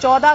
14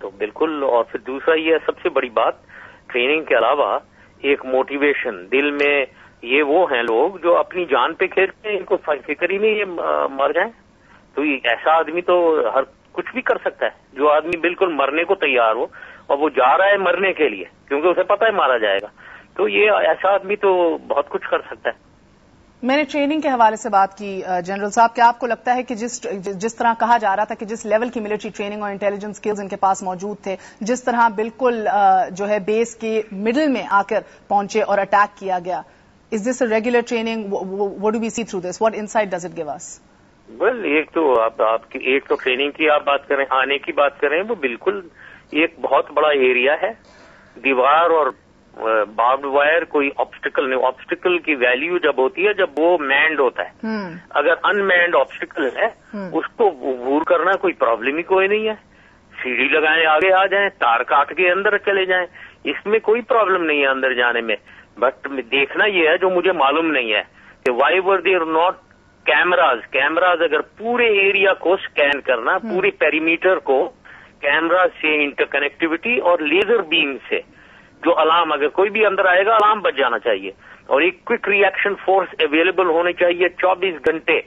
تو بالکل. اور پھر دوسرا یہ سب سے بڑی بات، ٹریننگ کے علاوہ ایک موٹیویشن دل میں. یہ وہ ہیں لوگ جو اپنی جان پہ کھیلتے ہیں، ان کو فکر ہی نہیں یہ مر جائیں. تو ایسا آدمی تو ہر کچھ بھی کر سکتا ہے. جو آدمی بالکل مرنے کو تیار ہو اور وہ جا رہا ہے مرنے کے لیے کیونکہ اسے پتہ ہے مارا جائے گا، تو یہ ایسا آدمی تو بہت کچھ کر سکتا ہے. میں نے ٹریننگ کے حوالے سے بات کی جنرل صاحب، کیا آپ کو لگتا ہے کہ جس طرح کہا جا رہا تھا کہ جس لیول کی ملٹری ٹریننگ اور انٹیلیجنس سکلز ان کے پاس موجود تھے، جس طرح بالکل جو ہے بیس کے مڈل میں آ کر پہنچے اور اٹیک کیا گیا، is this a regular training? What do we see through this? What insight does it give us? Well, ایک تو ٹریننگ کی آپ بات کریں، آنے کی بات کریں، وہ بالکل ایک بہت بڑا ایریا ہے. دیوار اور باربڈ وائر کوئی آبسٹیکل نہیں. آبسٹیکل کی ویلیو جب ہوتی ہے جب وہ مینڈ ہوتا ہے. اگر ان مینڈ آبسٹیکل ہے اس کو عبور کرنا کوئی پرابلم ہی کوئی نہیں ہے. سیڑھی لگائیں، آگے آ جائیں، تار کاٹ کے اندر چلے جائیں، اس میں کوئی پرابلم نہیں ہے اندر جانے میں. بٹ دیکھنا یہ ہے جو مجھے معلوم نہیں ہے کہ why were there not cameras اگر پورے ایریا کو سکین کرنا، پورے پیریمیٹر کو کیمرا سے انٹر کنیکٹیوٹی اور لیزر بیم سے جو الارم، اگر کوئی بھی اندر آئے گا الارم بج جانا چاہیے. اور ایک کوئک ری ایکشن فورس اویلیبل ہونے چاہیے 24 گھنٹے.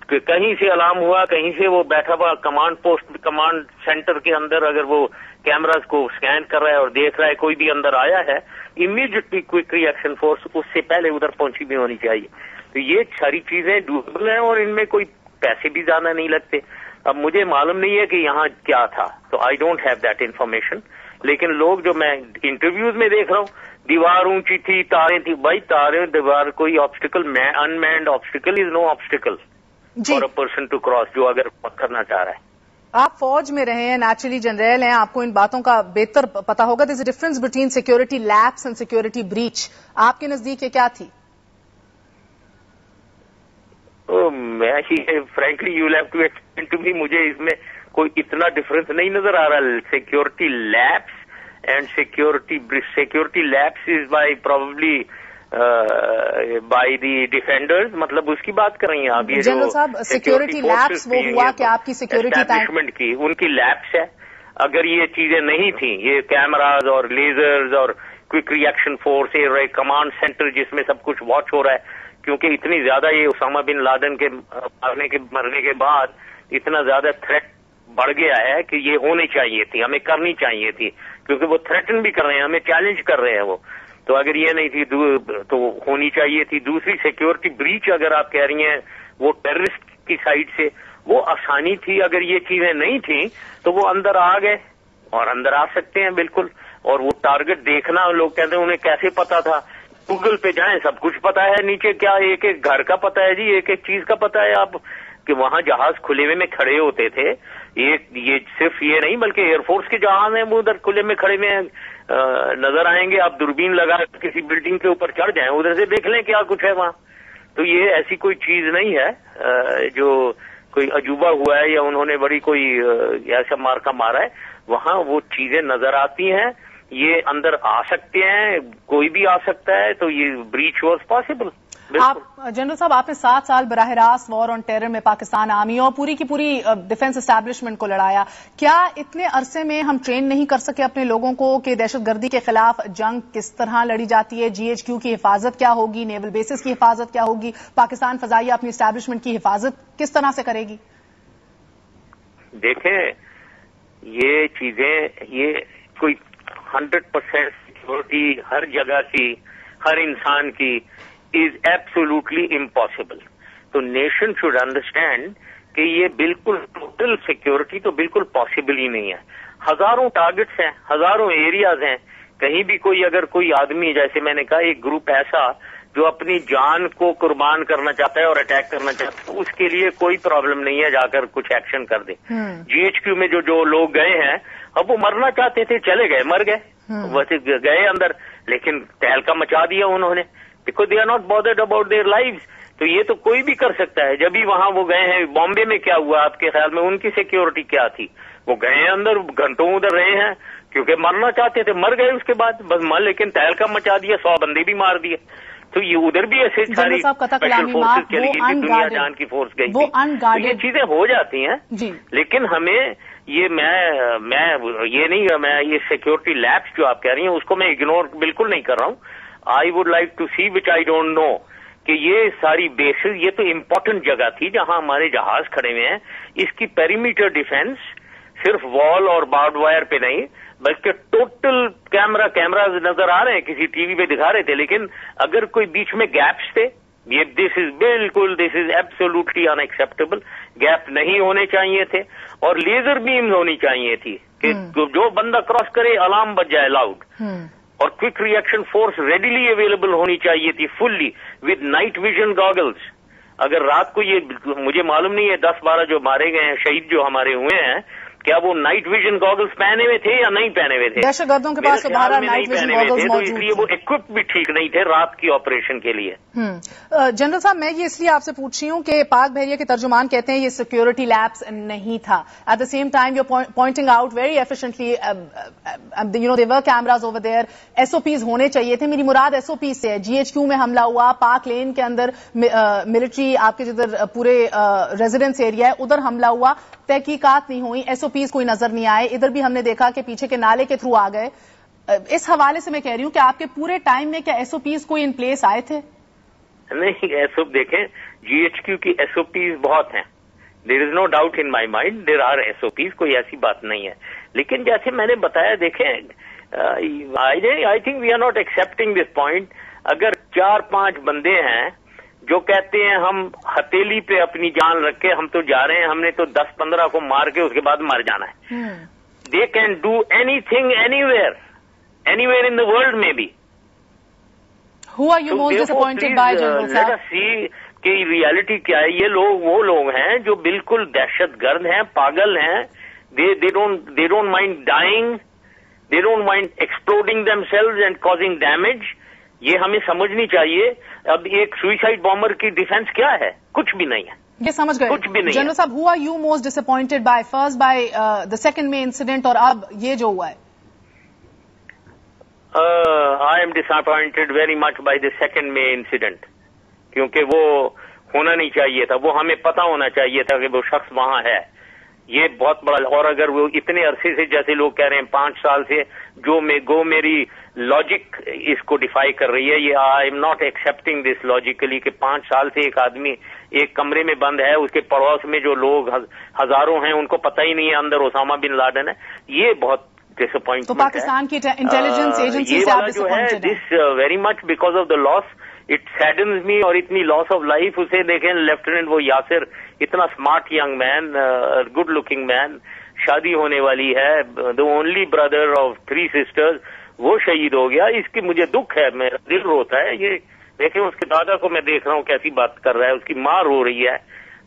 کہ کہیں سے الارم ہوا، کہیں سے وہ بیٹھا ہوا کمانڈ پوسٹ، کمانڈ سینٹر کے اندر اگر وہ کیمراز کو سکین کر رہا ہے اور دیکھ رہا ہے کوئی بھی اندر آیا ہے، امیڈیٹلی کوئک ری ایکشن فورس اس سے پہلے ادھر پہنچی بھی ہونی چاہیے. تو یہ ساری چیزیں ڈویبل ہیں اور ان میں کوئی پیسے بھی زیادہ نہیں لگتے. اب مجھے معلوم نہیں ہے کہ یہاں کیا تھا، تو I don't have that information. لیکن لوگ جو میں انٹرویوز میں دیکھ رہا ہوں، دیوار اونچی تھی، تاریں تھی. بھائی تاریں، دیوار کوئی obstacle, unmanned obstacle is no obstacle for a person to cross جو اگر کرنا چاہ رہا ہے. آپ فوج میں رہے ہیں، نیچرلی جنرل ہیں، آپ کو ان باتوں کا بہتر پتا ہوگا. There is a difference between security lapse and security breach. آپ کے نزدیک یہ کیا تھی؟ Frankly you have to explain to me. مجھے اس میں کوئی اتنا ڈفرنس نہیں نظر آ رہا. Security lapse and security lapse is by probably by the defenders. مطلب اس کی بات کر رہی ہیں آپ؟ یہ جنرل صاحب، سیکورٹی لیپس وہ ہوا کہ آپ کی سیکورٹی اسٹیبلشمنٹ کی ان کی لیپس ہے. اگر یہ چیزیں نہیں تھیں، یہ کیمراز اور لیزرز اور کوئک ری ایکشن فورس، کمانڈ سینٹر جس میں سب کچھ واچ ہو رہا ہے، کیونکہ اتنی زیادہ یہ اسامہ بن لادن کے مرنے کے بعد اتنا زیادہ تھریٹ بڑھ گیا ہے کہ یہ ہونی چاہیے تھی، ہمیں کرنی چاہیے تھی، کیونکہ وہ تھریٹن بھی کر رہے ہیں، ہمیں چیلنج کر رہے ہیں وہ. تو اگر یہ نہیں تھی تو ہونی چاہیے تھی. دوسری سیکورٹی بریچ اگر آپ کہہ رہی ہیں وہ ٹیررسٹ کی سائڈ سے، وہ آسانی تھی. اگر یہ چیزیں نہیں تھیں تو وہ اندر آ گئے اور اندر آ سکتے ہیں بالکل. اور وہ ٹارگٹ دیکھنا، لوگ کہتے ہیں انہیں کیسے پتا تھا؟ گوگل پہ جائیں، سب کچھ پتا ہے. نیچے کیا ایک ایک گھر کا پتا ہے جی، ایک ایک چیز کا پتا ہے. آپ کہ وہاں جہاز کھلے ہوئے میں کھڑے ہوتے تھے. یہ صرف یہ نہیں بلکہ ایئر فورس کے جہاز ہیں وہ ادھر کھلے میں کھڑے میں نظر آئیں گے. آپ دوربین لگا کسی بلڈنگ کے اوپر چڑھ جائیں، ادھر سے دیکھ لیں کیا کچھ ہے وہاں. تو یہ ایسی کوئی چیز نہیں ہے جو کوئی عجوبہ ہوا ہے یا انہوں نے بڑی کوئی ایسا مارکا مارا ہے. وہاں وہ چیزیں نظر آتی ہیں، یہ اندر آ سکتے ہیں، کوئی بھی آ سکتا ہے. تو یہ بریچ واز پاسبل. آپ جنرل صاحب، آپ نے 7 سال براہ راست وار آن ٹیرر میں پاکستان آرمی اور پوری کی پوری ڈیفنس اسٹیبلشمنٹ کو لڑایا. کیا اتنے عرصے میں ہم ٹرین نہیں کر سکے اپنے لوگوں کو کہ دہشت گردی کے خلاف جنگ کس طرح لڑی جاتی ہے؟ جی ایچ کیو کی حفاظت کیا ہوگی؟ نیول بیسز کی حفاظت کیا ہوگی؟ پاکستان فضائیہ اپنی اسٹیبلشمنٹ کی حفاظت کس طرح سے کرے گی؟ دیکھیں، یہ چیزیں، یہ کوئی 100% سیکورٹی ہر جگہ کی، ہر انسان کی is absolutely impossible. تو نیشن شوڈ انڈرسٹینڈ کہ یہ بالکل ٹوٹل سیکورٹی تو بالکل پاسبل ہی نہیں ہے. ہزاروں ٹارگٹس ہیں، ہزاروں ایریاز ہیں. کہیں بھی کوئی اگر کوئی آدمی، جیسے میں نے کہا ایک گروپ ایسا جو اپنی جان کو قربان کرنا چاہتا ہے اور اٹیک کرنا چاہتا ہے، اس کے لیے کوئی پرابلم نہیں ہے جا کر کچھ ایکشن کر دے. جی ایچ کیو میں جو لوگ گئے ہیں، اب وہ مرنا چاہتے تھے، چلے گئے، مر گئے، ویسے گئے اندر، لیکن تہلکا مچا دیا انہوں نے. Because they are not bothered about their lives. تو یہ تو کوئی بھی کر سکتا ہے. جب بھی وہاں وہ گئے ہیں، بامبے میں کیا ہوا آپ کے خیال میں؟ ان کی سیکیورٹی کیا تھی؟ وہ گئے ہیں اندر، گھنٹوں ادھر رہے ہیں کیونکہ مرنا چاہتے تھے، مر گئے اس کے بعد بس لیکن تہلکا مچا دیا، 100 بندے بھی مار دیے. تو یہ ادھر بھی ایسے ساری اسپیشل فورسز چلی گئی، دنیا جان کی فورس گئی تھی. یہ چیزیں ہو جاتی ہیں، لیکن ہمیں یہ میں یہ نہیں، میں یہ سیکورٹی لیبس جو آپ کہہ رہی ہیں اس کو میں اگنور بالکل نہیں کر رہا ہوں. I would like to see which I don't know کہ یہ ساری بیسز، یہ تو امپورٹنٹ جگہ تھی جہاں ہمارے جہاز کھڑے ہوئے ہیں. اس کی پیریمیٹر ڈیفense صرف وال اور بارڈ وائر پہ نہیں بلکہ ٹوٹل کیمراز نظر آ رہے ہیں، کسی ٹی وی پہ دکھا رہے تھے. لیکن اگر کوئی بیچ میں گیپس تھے، یہ this is absolutely unacceptable. Gap نہیں ہونے چاہیے تھے اور لیزر بیمز ہونی چاہیے تھی کہ جو بندہ کراس کرے الارم بج جائے لاؤڈ. اور کوئک ری ایکشن فورس ریڈیلی اویلیبل ہونی چاہیے تھی فلی ود نائٹ ویژن گاگلز. اگر رات کو یہ مجھے معلوم نہیں ہے 10-12 جو مارے گئے ہیں، شہید جو ہمارے ہوئے ہیں، کیا وہ نائٹ ویژن گاگلز پہنے ہوئے تھے یا نہیں پہنے ہوئے تھے؟ دہشت گردوں کے پاس بہرحال نائٹ ویژن گاگلز موجود تھے، اس لیے وہ ایکوپ بھی ٹھیک نہیں تھے رات کی آپریشن کے لیے. جنرل صاحب، میں یہ اس لیے آپ سے پوچھ رہی ہوں کہ پاک بحریہ کے ترجمان کہتے ہیں یہ سیکورٹی لیبس نہیں تھا. At the same time you pointing out very efficiently there were cameras over there. S O Ps ہونے چاہیے تھے. میری مراد ایس او پیز سے ہے. جی ایچ کیو میں حملہ ہوا، پاک لین کے اندر ملٹری آپ کے جدھر پورے ریزیڈنس ایریا ہے ادھر حملہ ہوا، تحقیقات نہیں ہوئی، ایس او پیز کوئی نظر نہیں آئے. ادھر بھی ہم نے دیکھا کہ پیچھے کے نالے کے تھرو آ گئے. اس حوالے سے میں کہہ رہی ہوں کہ آپ کے پورے ٹائم میں کیا ایس او پیز کوئی ان پلیس آئے تھے؟ نہیں، ایس او دیکھیں، جی ایچ کیو کی ایس او پیز بہت ہیں. There is no doubt in my mind there are S O Ps, کوئی ایسی بات نہیں ہے. لیکن جیسے میں نے بتایا، دیکھیں I think we are not expecting this point. اگر 4-5 بندے ہیں جو کہتے ہیں ہم ہتھیلی پہ اپنی جان رکھ کے ہم تو جا رہے ہیں، ہم نے تو 10-15 کو مار کے اس کے بعد مر جانا ہے. They can do any thing any where in the world میں بھی. Who are you most disappointed by, General Sahab? Let us see کہ ریالٹی کیا ہے. یہ لوگ وہ لوگ ہیں جو بالکل دہشت گرد ہیں، پاگل ہیں. They don't mind dying. They don't mind exploding themselves and causing damage. یہ ہمیں سمجھنی چاہیے. اب ایک سوئسائڈ بامبر کی ڈیفenس کیا ہے؟ کچھ بھی نہیں ہے. یہ سمجھ گئے. کچھ بھی نہیں. جنرل صاحب, who are you most disappointed by? First by the second May incident اور اب یہ جو ہوا ہے. I am disappointed very much by the second May incident. کیونکہ وہ ہونا نہیں چاہیے تھا. وہ ہمیں پتا ہونا چاہیے تھا کہ وہ شخص وہاں ہے. یہ بہت بڑا. اور اگر وہ اتنے عرصے سے جیسے لوگ کہہ رہے ہیں 5 سال سے جو میری لاجک اس کو ڈیفائی کر رہی ہے, یہ I am not expecting this logically کہ 5 سال سے ایک آدمی ایک کمرے میں بند ہے, اس کے پڑوس میں جو لوگ ہزاروں ہیں ان کو پتہ ہی نہیں ہے اندر اسامہ بن لادن ہے. یہ بہت ڈسپوائنٹمنٹ ہے. تو پاکستان کی انٹیلیجنس ایجنسی سے آپ ڈسپوائنٹڈ ہیں. This very much because of the loss. It saddens me. اور اتنی لاس آف لائف. اسے دیکھیں لیفٹیننٹ وہ یاسر, اتنا smart young man, good looking man, شادی ہونے والی ہے, the only brother of 3 sisters, وہ شہید ہو گیا. اس کی مجھے دکھ ہے, میرا دل روتا ہے. یہ دیکھیں اس کے دادا کو میں دیکھ رہا ہوں کیسی بات کر رہا ہے, اس کی ماں رو رہی ہے.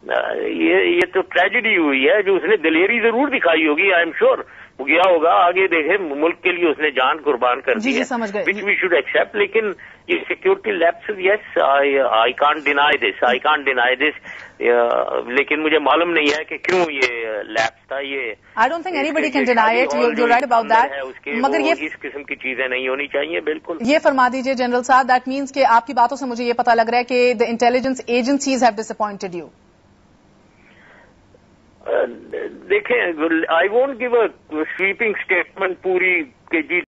یہ تو ٹریجڈی ہوئی ہے. جو اس نے دلیری ضرور دکھائی ہوگی, آئی ایم شیور وہ گیا ہوگا آگے. دیکھیں ملک کے لیے اس نے جان قربان کر دی ہے, وچ وی شوڈ ایکسپٹ. لیکن یہ security lapse, yes I can't deny this. لیکن مجھے معلوم نہیں ہے کہ کیوں یہ لیپس تھا. یہ I don't think anybody can deny it. You're right about that. مگر یہ اس قسم کی چیزیں نہیں ہونی چاہیے. بالکل یہ فرما دیجئے جنرل صاحب, دیٹ مینس کہ آپ کی باتوں سے مجھے یہ پتا لگ رہا ہے کہ the intelligence agencies have disappointed you. دیکھیں, I won't give a sweeping statement پوری کہ جی